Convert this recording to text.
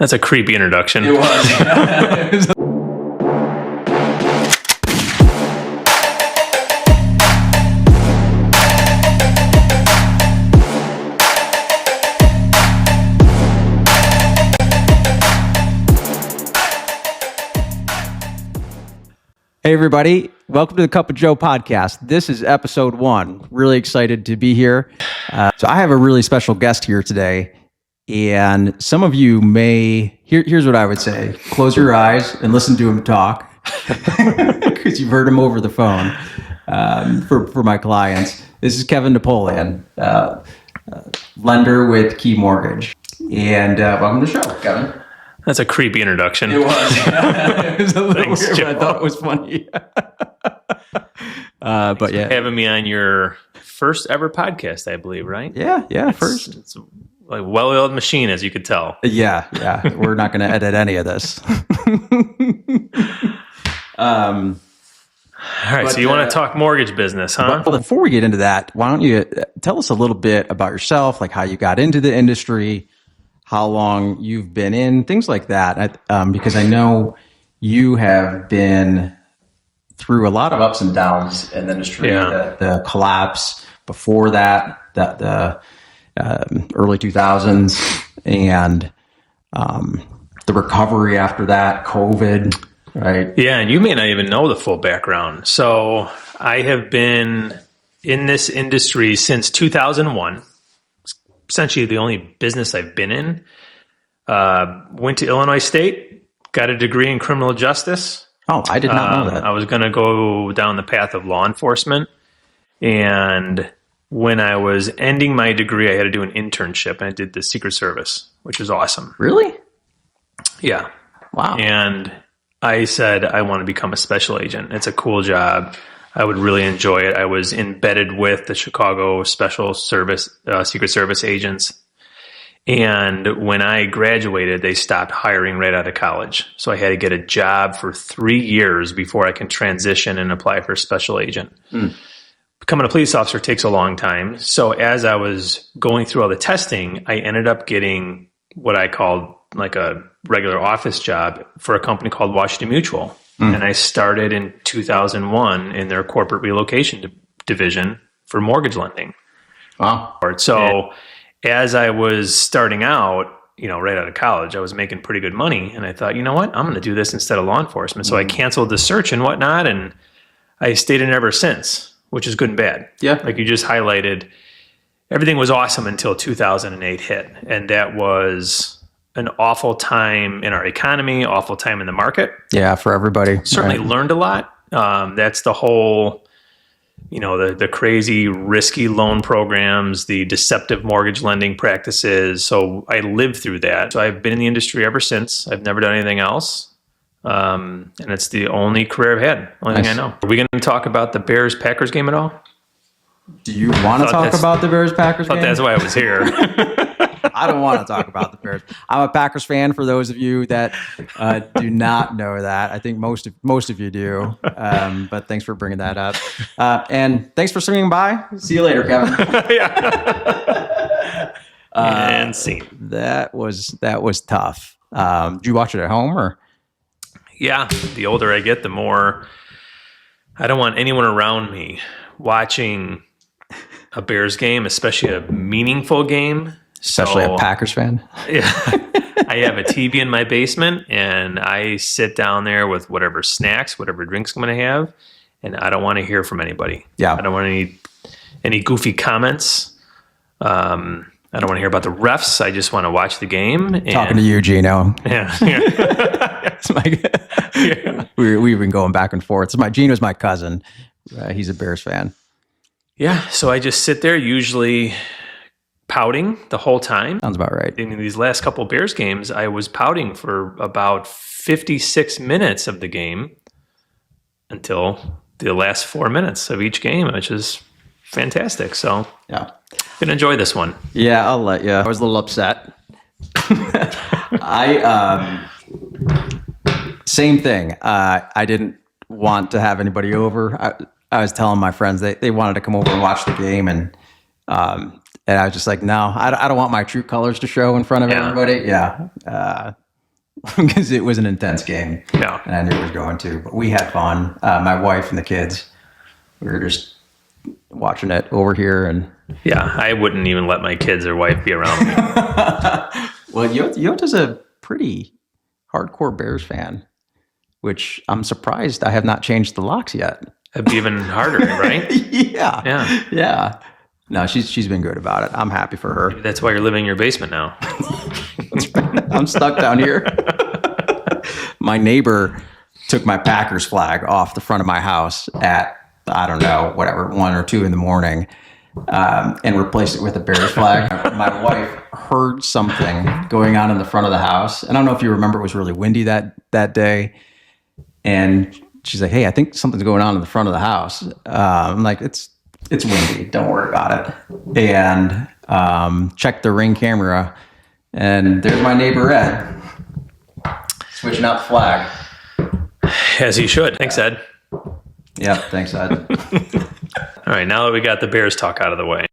That's a creepy introduction. It was. Hey everybody, welcome to the Cup of Joe podcast. This is episode 1. Really excited to be here. So I have a really special guest here today, and some of you may, here's what I would say. Close your eyes and listen to him talk, because you've heard him over the phone for my clients. This is Kevin Napoleon, lender with Key Mortgage. And welcome to the show, Kevin. That's a creepy introduction. It was. It was a little Thanks, weird, Joe. but I thought it was funny. But yeah. Having me on your first ever podcast, I believe, right? Yeah, first. It's like a well-oiled machine, as you could tell. Yeah. We're not going to edit any of this. All right, so you want to talk mortgage business, huh? But before we get into that, why don't you tell us a little bit about yourself, like how you got into the industry, how long you've been in, things like that, because I know you have been through a lot of ups and downs in the industry. Yeah. The collapse before that, the early 2000s, and the recovery after that, COVID, right? Yeah, and you may not even know the full background. So I have been in this industry since 2001. Essentially the only business I've been in. Went to Illinois State, got a degree in criminal justice. Oh, I did not know that. I was going to go down the path of law enforcement. And when I was ending my degree, I had to do an internship, and I did the Secret Service, which was awesome. Really? Yeah. Wow. And I said, I want to become a special agent. It's a cool job. I would really enjoy it. I was embedded with the Chicago Special Service, Secret Service agents. And when I graduated, they stopped hiring right out of college. So I had to get a job for 3 years before I can transition and apply for special agent. Becoming a police officer takes a long time. So as I was going through all the testing, I ended up getting what I called like a regular office job for a company called Washington Mutual. And I started in 2001 in their corporate relocation division for mortgage lending. Wow. So as I was starting out, right out of college, I was making pretty good money. And I thought, you know what? I'm going to do this instead of law enforcement. So I canceled the search and whatnot. And I stayed in ever since, which is good and bad. Yeah. Like you just highlighted, everything was awesome until 2008 hit. And that was an awful time in our economy, awful time in the market. Yeah, for everybody. Certainly learned a lot. That's the whole, the crazy risky loan programs, the deceptive mortgage lending practices. So I lived through that. So I've been in the industry ever since. I've never done anything else. And it's the only career I've had. Only thing I know. Are we going to talk about the Bears-Packers game at all? Do you want to talk about the Bears-Packers game? That's why I was here. I don't want to talk about the Bears. I'm a Packers fan, for those of you that do not know that. I think most of you do. But thanks for bringing that up. And thanks for swinging by. See you later, Kevin. And scene. That was tough. Did you watch it at home or? Yeah. The older I get, the more I don't want anyone around me watching a Bears game, especially a meaningful game. Especially a Packers fan. Yeah. I have a TV in my basement, and I sit down there with whatever snacks, whatever drinks I'm going to have, and I don't want to hear from anybody. Yeah. I don't want any goofy comments. I don't want to hear about the refs. I just want to watch the game. Talking to you, Gino. Yeah. We've been going back and forth. Gino's my cousin. He's a Bears fan. Yeah. So I just sit there, usually pouting the whole time. Sounds about right. In these last couple Bears games, I was pouting for about 56 minutes of the game until the last 4 minutes of each game, which is fantastic. So yeah, gonna enjoy this one. Yeah, I'll let you. I was a little upset. Same thing. I didn't want to have anybody over. I was telling my friends they wanted to come over and watch the game, and I was just like, no, I don't want my true colors to show in front of everybody. Yeah. because it was an intense game. Yeah. And I knew it was going to. But we had fun. My wife and the kids, we were just watching it over here. And Yeah, I wouldn't even let my kids or wife be around me. well, Yota's a pretty hardcore Bears fan, which I'm surprised I have not changed the locks yet. That'd be even harder, right? Yeah. No, she's been good about it. I'm happy for her. That's why you're living in your basement now. I'm stuck down here. My neighbor took my Packers flag off the front of my house at, I don't know, whatever, 1 or 2 in the morning, and replaced it with a Bears flag. My wife heard something going on in the front of the house. And I don't know if you remember, it was really windy that day. And she's like, hey, I think something's going on in the front of the house. I'm like, it's windy. Don't worry about it. And checked the Ring camera. And there's my neighbor, Ed, switching out the flag. As he should. Thanks, Ed. Yeah, thanks, Ed. All right, now that we got the Bears talk out of the way.